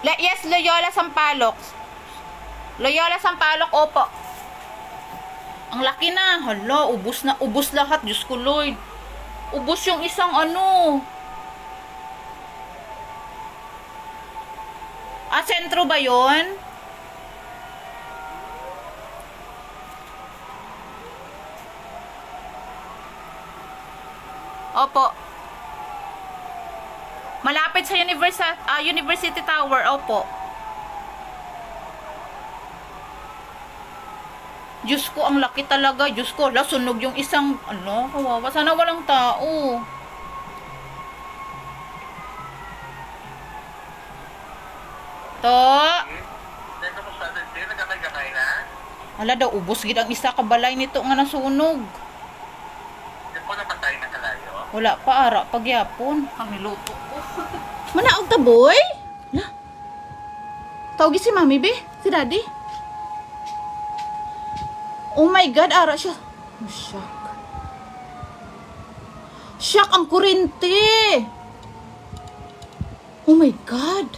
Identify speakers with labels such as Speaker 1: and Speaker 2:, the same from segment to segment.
Speaker 1: Yes, Loyola Sampaloc. Loyola Sampaloc, opo. Ang laki na. Hala, ubos na. Ubos lahat. Diyos ko, Lord. Ubos yung isang ano. Sentro ba yun? Opo. Malapit sa University Tower. Opo. Diyos ko, ang laki talaga. Diyos ko, sunog yung isang, kawawa. Sana walang tao. To. Hala daw, ubos gid ang isa ka balay nito nga nasunog. Wala pa, ara, pagyapon. Ang niluto ko. Manaog ta, boy? La. Tawagi si mami, be? Si daddy? Oh my God, ara siya. Oh, shock. Shock ang kurente. Oh my God.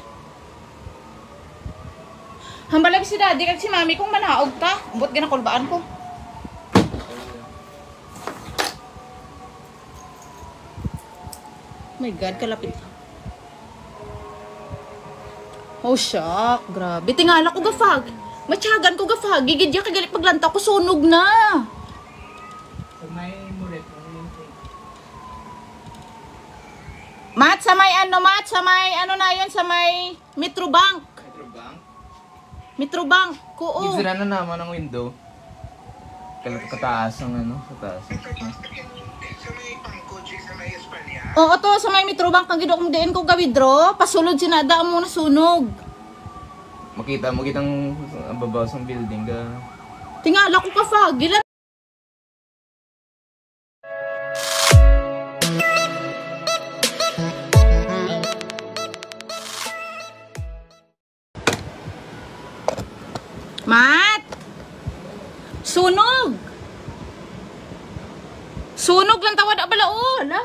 Speaker 1: Hambalag si daddy kag si mami kung manaog ta. Ambot ginakulbaan ko. Oh my God, kalapit. Oh, shock. Grabe. Tingala ko gafag. Matyagan ko gafag. Gigidya kagalit paglanta ko. Sunog na.
Speaker 2: Sa may muret.
Speaker 1: Mat, sa may na yun, sa may Metrobank. Metrobank. Oo.
Speaker 2: Gisira na naman ang window. Kataas ang sa taas.
Speaker 1: Oo to, sa may Metrobank ang gidok mo diin ko gawidro, pasulod sinada mo na sunog.
Speaker 2: Makita mo kitang babaw sa building ka.
Speaker 1: Tingala ko ka fag, gilan. Mat! Sunog! Sunog lang tawad abala oh, hala.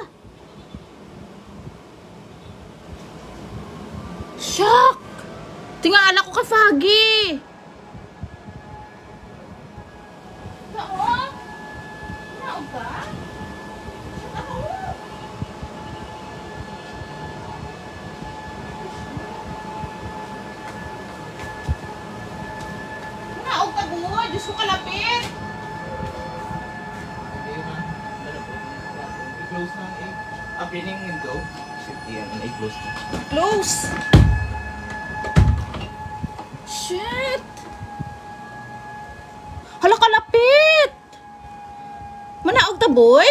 Speaker 1: Shock! Tingala ko ka fagi. Nao? Nao ka? Nao? Nao ka buwa, Diyos ko kalapit.
Speaker 2: I-close na opening window. Yan, i-close na.
Speaker 1: Close! Shit! Hala kalapit! Manaog ta boy?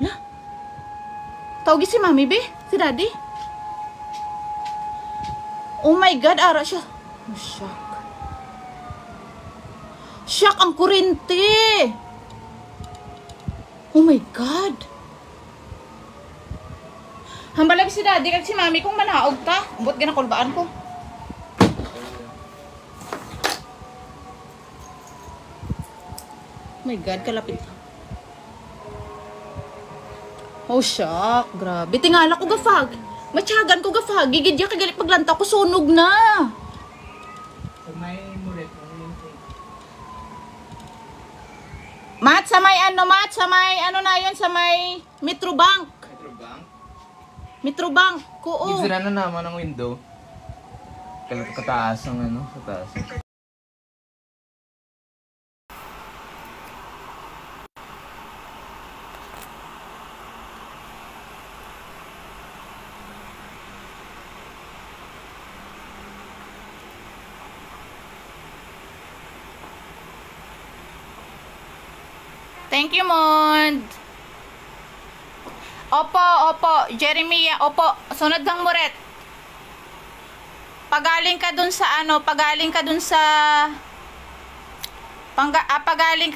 Speaker 1: Hala? Tawagi si mami be? Si daddy? Oh my God, ara siya. Oh, shock. Shock ang kurente! Oh my God! Hambalag si daddy kag si mami kung manaog ta. Ambot ginakulbaan ko. Oh my God, kalapit. Oh, shock. Grabe. Tingala ko gafag. Matyagan ko gafag. Gigidya kagalit paglanta ko. Sunog na.
Speaker 2: Sa may muret.
Speaker 1: Mat, sa may na yun, sa may Metrobank. Metrobank. Oo.
Speaker 2: Gisira na naman ang window. Kataas ang sa taas.
Speaker 1: Thank you, Mond. Opo, Jeremiah, opo, sunod kang muret. Pagaling ka dun sa pagaling ka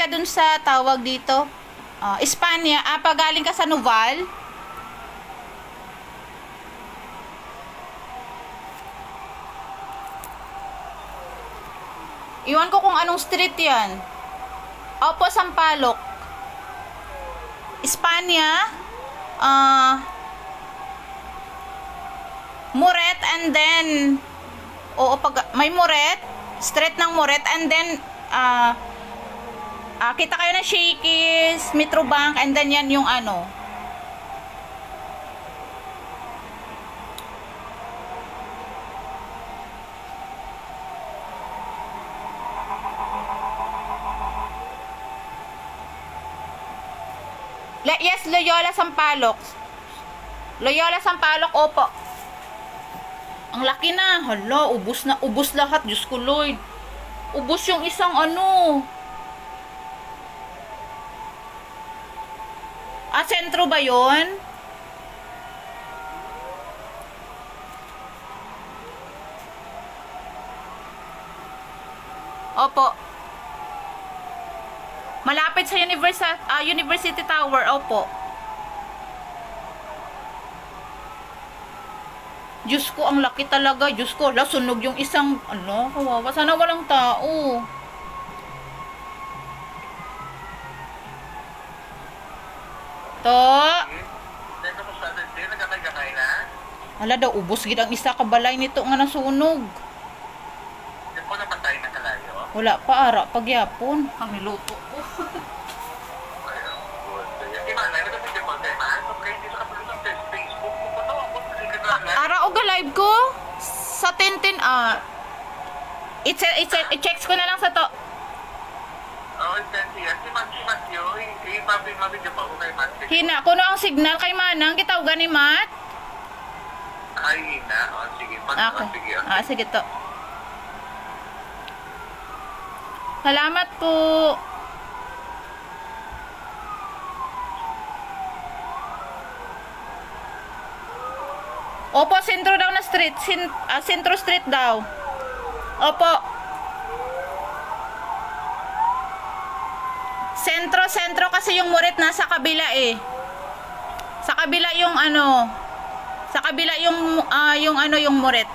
Speaker 1: dun sa tawag dito, Espanya, pagaling ka sa Noval. Iwan ko kung anong street yan. Opo, Sampaloc. Espanya, Muret, and then Oo, pag may Moret, street ng Moret, and then, kita kayo ng Shakey's, Metrobank, and then yan yung ano. Yes, Loyola Sampaloc. Loyola Sampaloc, opo. Ang laki na. Hala, ubos lahat. Diyos ko, Lord. Ubos yung isang ano. Sentro ba yun? Opo. Malapit sa University Tower, opo. Diyos ko, ang laki talaga. Diyos ko, sunog yung isang, ano, kawawa. Sana walang tao. To. Hala daw, ubos gid ang isa kabalay nito nga nasunog. Wala pa, ara, pagyapon. Ang niluto ko. Ara, o live ko? Sa Tintin, i-checks ko na lang sa to. Hina, kuno ang signal kay Manang, kitaw gani Mat?
Speaker 3: Ay, hina. Sige.
Speaker 1: Okay. Sige to. Salamat po. Opo, sentro daw na street. Sentro street daw. Opo. Sentro kasi yung Moret nasa kabila eh. Sa kabila yung ano. Sa kabila yung Moret.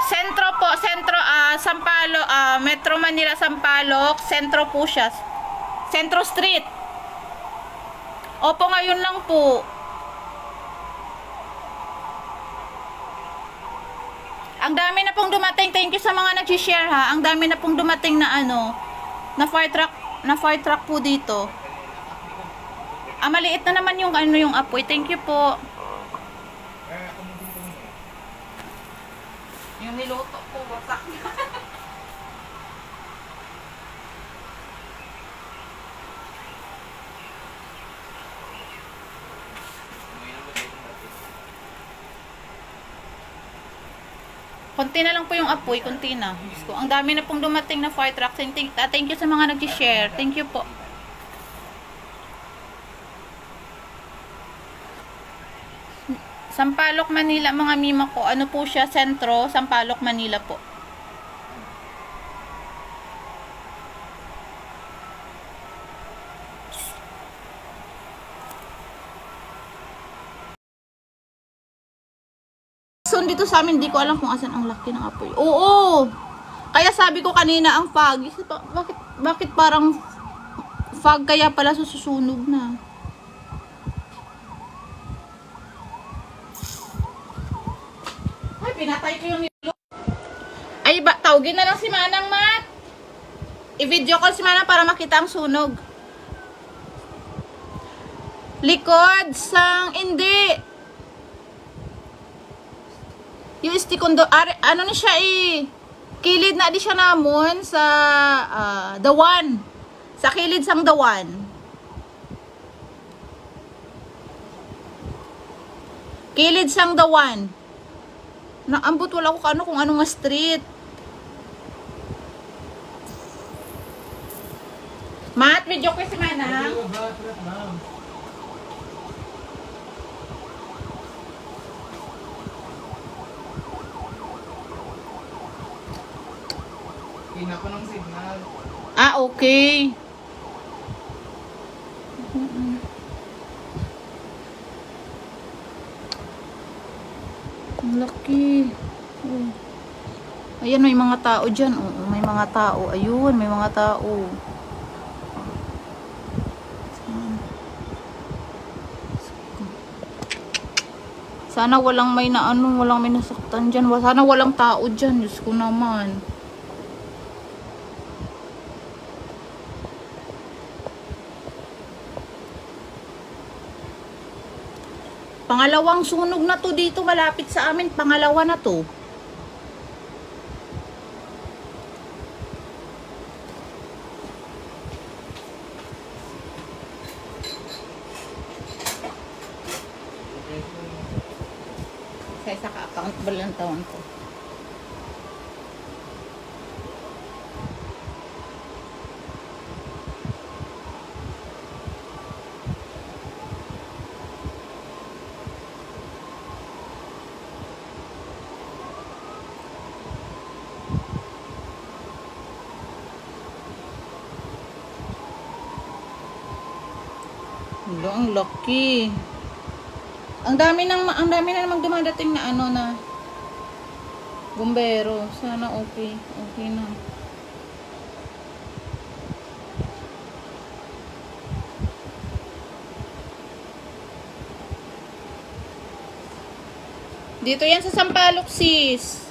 Speaker 1: Sentro po, Sampaloc, Metro Manila Sampaloc, sentro po siya. Sentro Street. Opo, ngayon lang po. Ang dami na pong dumating. Thank you sa mga nag-share ha. Ang dami na pong dumating na ano, na fire truck po dito. Maliit na naman yung ano yung apoy. Thank you po. Yung niluto ko, wasak na. Konti na lang po yung apoy, konti na. Diyos ko, ang dami na pong dumating na fire truck. Thank you sa mga nag-share. Thank you po. Sampaloc, Manila, mga mima ko. Ano po siya? Sentro, Sampaloc, Manila po. So, dito sa amin, di ko alam kung asan ang laki ng apoy. Oo! Kaya sabi ko kanina, ang fog. Bakit parang fog kaya pala susunog na? Ay, pinatay ko yung nilo. Ay, tawagin na lang si Manang, Mat. I-video call si Manang para makita ang sunog. Likod sang hindi. Yung istikondo, ano ni siya kilid na di siya namon sa Dawan. Sa kilid sang Dawan. Kilid sang Dawan. Naambot wala ko kung ano nga street. Mat, video ko si Manang.
Speaker 2: Hina ko ng signal.
Speaker 1: Okay. Ang laki. Oh. Ayan, may mga tao dyan. Oo, may mga tao. Ayun, may mga tao. Sana walang may na ano, walang may nasaktan dyan. Sana walang tao dyan. Diyos ko naman. Pangalawang sunog na to dito. Malapit sa amin. Pangalawa na to. Sa ka-account ba lang taon ko? Hello, ang lucky. Ang dami na namang dumadating na ano na bumbero. Sana okay na. Dito yan sa Sampaloc, sis.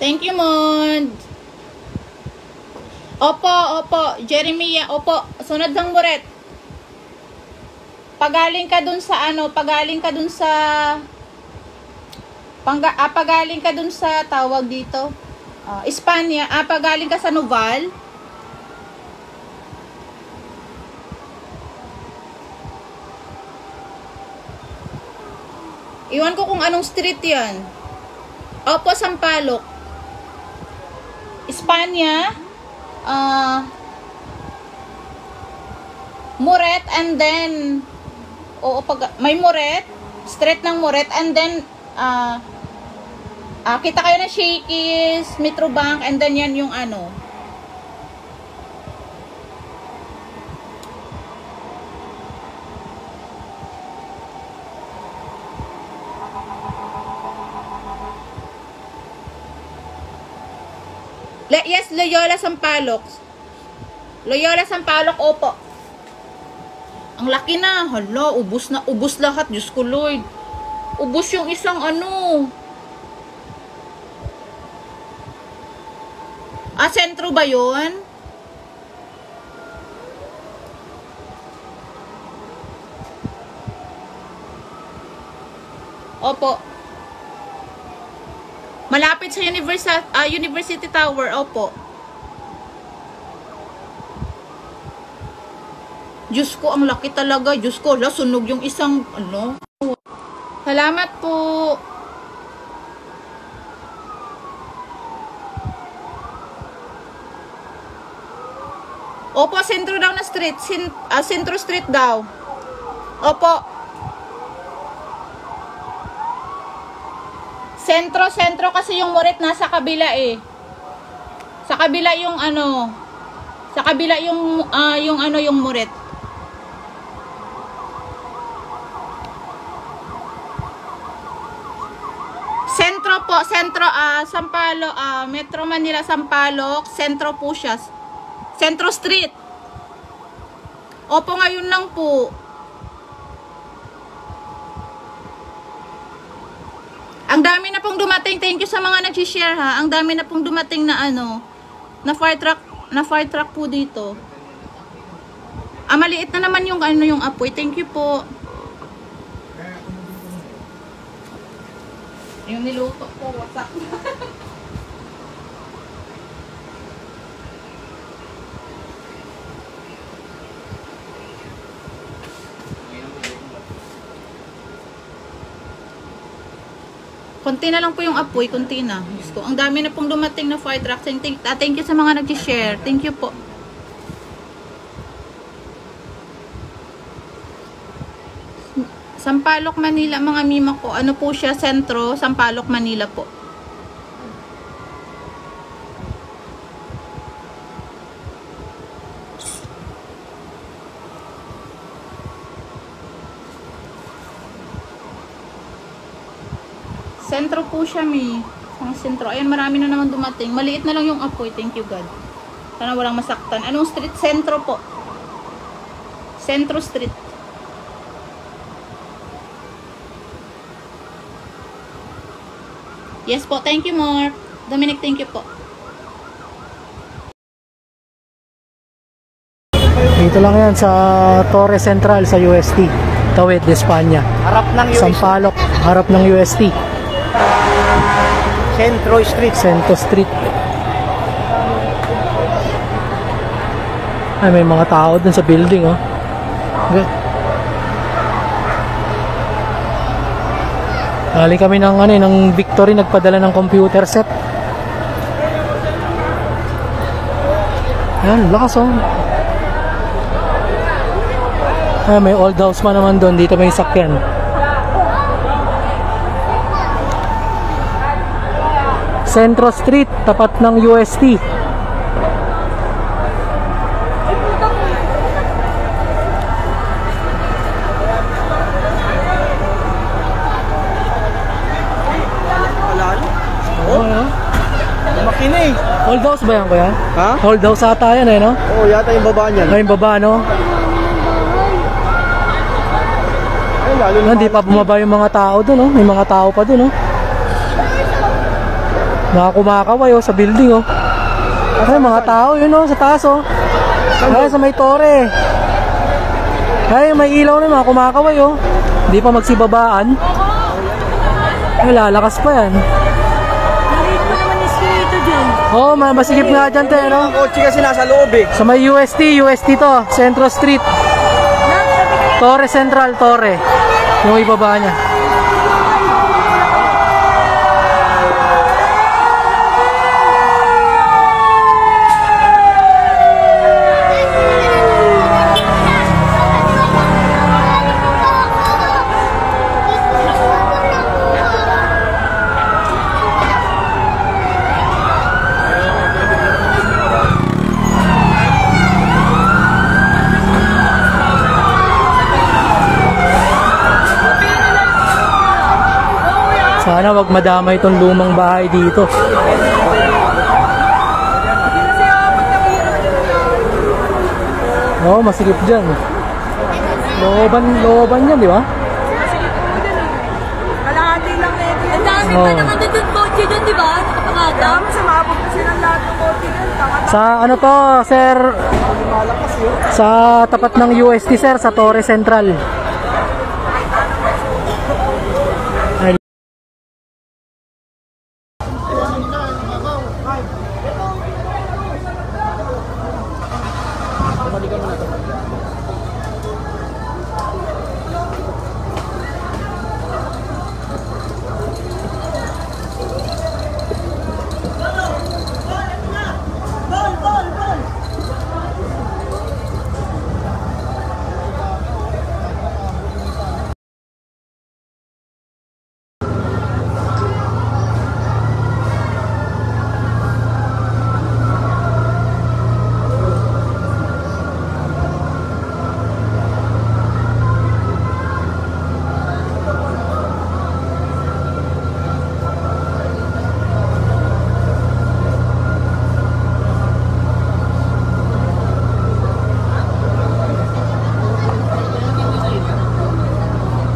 Speaker 1: Thank you, Mond. Opo, Jeremiah, opo. Sunod ng muret. Pagaling ka dun sa pagaling ka dun sa tawag dito. Espanya, pagaling ka sa Noval. Iwan ko kung anong street 'yan. Opo, Sampaloc. Espanya, Muret, and then may Muret, street ng Muret, and then kita kayo na Shakey's, Metrobank, and then yan yung ano. Yes, Loyola Sampaloc. Loyola Sampaloc, opo. Ang laki na. Hala, ubos lahat. Diyos ko, Lord. Ubos yung isang ano. Sentro ba yun? Opo. Malapit sa University Tower, opo. Diyos ko, ang laki talaga. Diyos ko, sunog yung isang, ano. Salamat po. Opo, sentro daw na street. Sentro street daw. Opo. Sentro kasi yung Muret nasa kabila eh. Sa kabila yung ano. Sa kabila yung yung Muret. Sentro po, Sampaloc, Metro Manila Sampaloc, sentro po siya. Sentro Street. Opo, ngayon lang po. Ang dami na pong dumating. Thank you sa mga nag-share ha. Ang dami na pong dumating na na fire truck po dito. Maliit na naman yung yung apoy. Thank you po. Yung niluto ko, wasak. Konti na lang po yung apoy, konti na. Diyos ko, ang dami na pong dumating na fire trucks. Thank you sa mga nag-share. Thank you po. Sampaloc, Manila, mga mima ko. Ano po siya? Sentro, Sampaloc, Manila po. Sentro po siya, mi. Ang sentro. Ayan, marami na naman dumating. Maliit na lang yung apoy. Thank you, God. Sana walang masaktan. Anong street? Sentro po. Sentro Street. Yes po. Thank you, Mark. Dominic, thank you po.
Speaker 4: Dito lang yan sa Torre Central sa UST. Tawid, Espanya.
Speaker 5: Harap ng UST.
Speaker 4: Sampaloc, harap ng UST.
Speaker 5: Centro Street.
Speaker 4: Centro Street. Ay, may mga tao dun sa building, oh. Good. Galing kami ng Victory, nagpadala ng computer set. Ayan, lakas, oh. Ay, may old house pa naman doon. Dito may sakyan. Centro Street, tapat ng UST.
Speaker 5: Makina eh.
Speaker 4: Old house ba yan, kuya?
Speaker 5: Ha?
Speaker 4: Old house ata yan, eh, no?
Speaker 5: Oo, yata yung baba niyan.
Speaker 4: Ay, yung baba, no?
Speaker 5: Ay, lalo na.
Speaker 4: Hindi pa bumaba yung mga tao doon, no? May mga tao pa doon, no? Nakakumakaway, oh, sa building, oh. Ay, mga tao, yun, oh, sa taas, oh. Ay, sa may tore. Ay, may ilaw na, mga kumakaway, oh. Hindi pa magsibabaan. Ay, lalakas pa yan. Oo, masikip nga dyan, te, no?
Speaker 5: Ang kotse kasi nasa loob eh.
Speaker 4: Sa may UST to, Centro Street. Torre Central, Torre. Yung ibaba niya. Sana wag madamay itong lumang bahay dito. Oo, masikip dyan. Looban yan, di ba?
Speaker 6: Kalahati lang na ito. Ang dami
Speaker 4: Oo.
Speaker 6: pa naman doon kotse doon, di ba? Nakapangata.
Speaker 5: Sumabog na silang lahat ng kotse doon.
Speaker 4: Sa ano to, sir? Sa tapat ng UST, sir, sa Torre Central. Ay.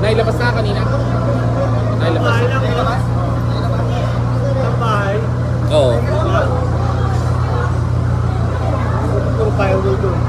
Speaker 2: Nailabas na kanina? Nailabas na.
Speaker 5: Ang bahay.
Speaker 2: Oo.
Speaker 5: Puro firewood doon.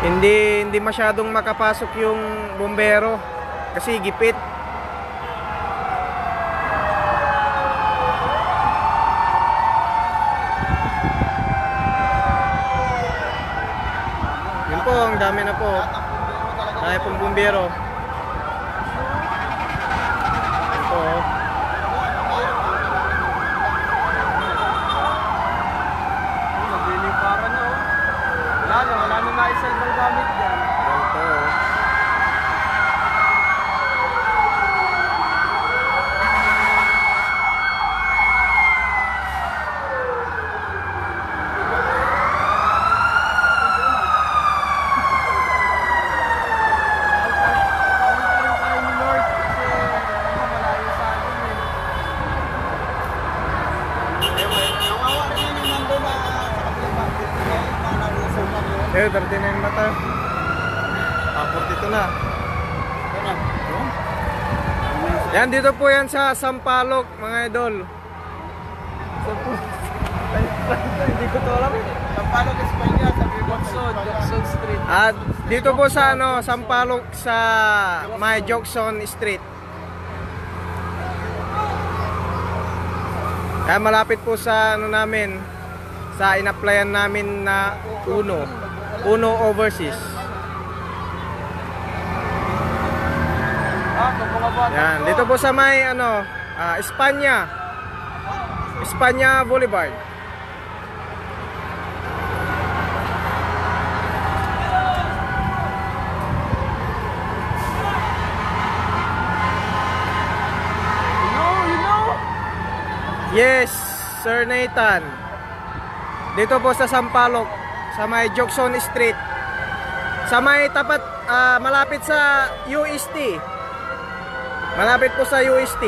Speaker 7: Hindi masyadong makapasok yung bumbero kasi gipit. Yun po, ang dami na po. Dami pong bumbero. Yun po.
Speaker 5: Nagliliparan na oh. Wala na naisal ng gamit dyan.
Speaker 7: Yan po. Eh, 39 mata. 42 na. Yan, dito po yan sa Sampaloc, mga idol.
Speaker 5: Hindi ko to alam eh. Sampaloc, Espanya, sa Jackson Street.
Speaker 7: At dito po sa Sampaloc sa May Jackson Street. Kaya malapit po sa namin, sa in-applyan namin na Uno Overseas. Yan, dito po sa may Espanya Boulevard.
Speaker 5: You know?
Speaker 7: Yes, Sir Nathan. Dito po sa Sampaloc, sa may Jackson Street. Sa may tapat, malapit sa UST. Malapit po sa UST.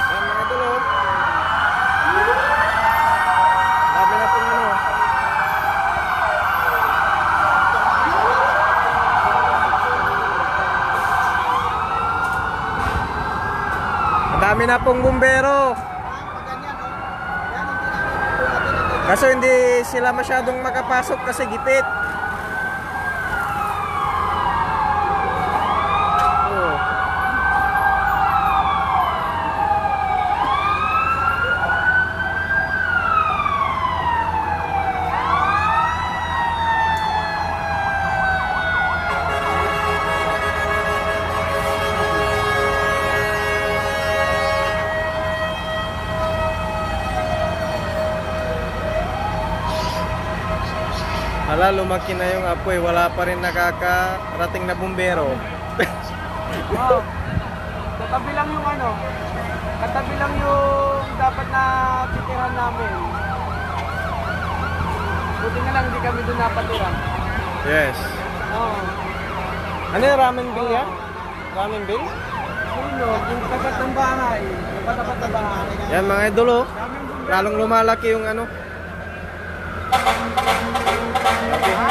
Speaker 7: Yan mga dulo. Sabi na pong dami na pong bumbero. Kaso hindi sila masyadong makapasok kasi gipit. Oh. Hala, lumaki na yung apoy, wala pa rin nakakarating na bumbero.
Speaker 5: Wow. Katabi lang yung katabi lang yung dapat na titiran namin. Buti na lang di kami doon napatira.
Speaker 7: Yes.
Speaker 5: Oo.
Speaker 7: Ano yung ramen bill yan? Ramen bill?
Speaker 5: Yung tapat ng bahay. Yung patapat ng bahay.
Speaker 7: Yan mga idolo, lalong lumalaki yung
Speaker 5: Ha?